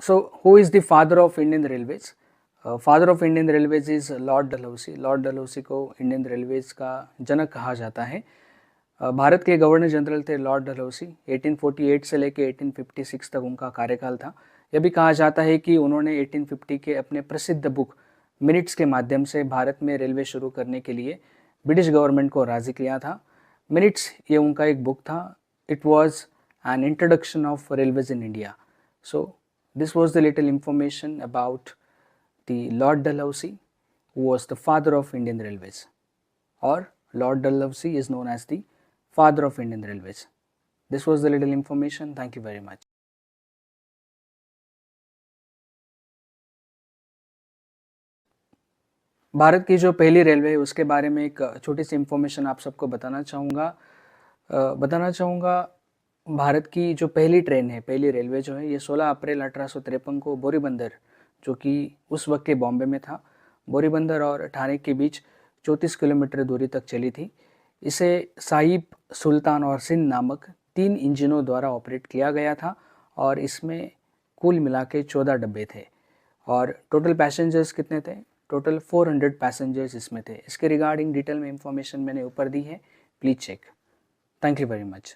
So, who is the father of Indian Railways? Father of Indian Railways is Lord Dalhousie. Lord Dalhousie को Indian railways का जनक कहा जाता है। भारत के governor general थे लॉर्ड डलहौसी। 1848 से लेकर 1856 तक उनका कार्यकाल था। यह भी कहा जाता है कि उन्होंने 1850 के अपने प्रसिद्ध बुक मिनट्स के माध्यम से भारत में रेलवे शुरू करने के लिए ब्रिटिश गवर्नमेंट को राज़ी किया था। मिनट्स ये उनका एक बुक था। It was an introduction of railways in India. So this was the little information about the Lord Dalhousie, who was the father of Indian Railways, or Lord Dalhousie is known as the father of Indian Railways. This was the little information. Thank you very much. Bharat की जो पहली railway है उसके बारे में एक छोटी सी information आप सबको बताना चाहूँगा। भारत की जो पहली ट्रेन है, पहली रेलवे जो है, ये 16 अप्रैल 1853 को बोरीबंदर, जो कि उस वक्त के बॉम्बे में था, बोरीबंदर और ठाणे के बीच 34 किलोमीटर दूरी तक चली थी। इसे साहिब, सुल्तान और सिंध नामक 3 इंजनों द्वारा ऑपरेट किया गया था और इसमें कुल मिला के 14 डब्बे थे और टोटल पैसेंजर्स कितने थे? टोटल 400 पैसेंजर्स इसमें थे। इसके रिगार्डिंग डिटेल में इंफॉर्मेशन मैंने ऊपर दी है, please check. Thank you very much.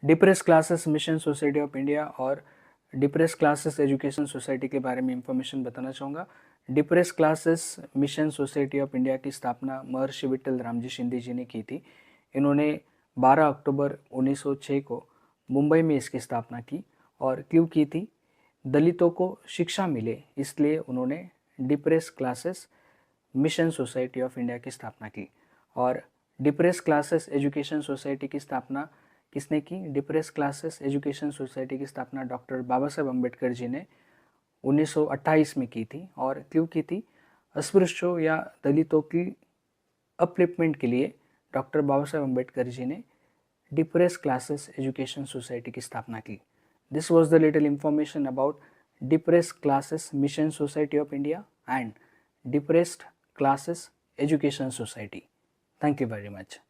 Depressed classes mission society of India और डिप्रेस क्लासेस एजुकेशन सोसाइटी के बारे में इंफॉर्मेशन बताना चाहूँगा। Depressed classes mission society of India की स्थापना महर्षि विट्ठल रामजी शिंदे जी ने की थी। इन्होंने 12 अक्टूबर 1906 को मुंबई में इसकी स्थापना की और क्यों की थी? दलितों को शिक्षा मिले, इसलिए उन्होंने depress classes mission society of India की स्थापना की। और डिप्रेस क्लासेस एजुकेशन सोसाइटी की स्थापना किसने की? डिप्रेस क्लासेस एजुकेशन सोसाइटी की स्थापना डॉक्टर बाबा साहेब अम्बेडकर जी ने 1928 में की थी। और क्यों की थी? अस्पृश्यों या दलितों की अपलिफ्टमेंट के लिए डॉक्टर बाबा साहेब अम्बेडकर जी ने डिप्रेस क्लासेस एजुकेशन सोसाइटी की स्थापना की। This was the little information about depress classes mission society of India and depressed classes education society. Thank you very much.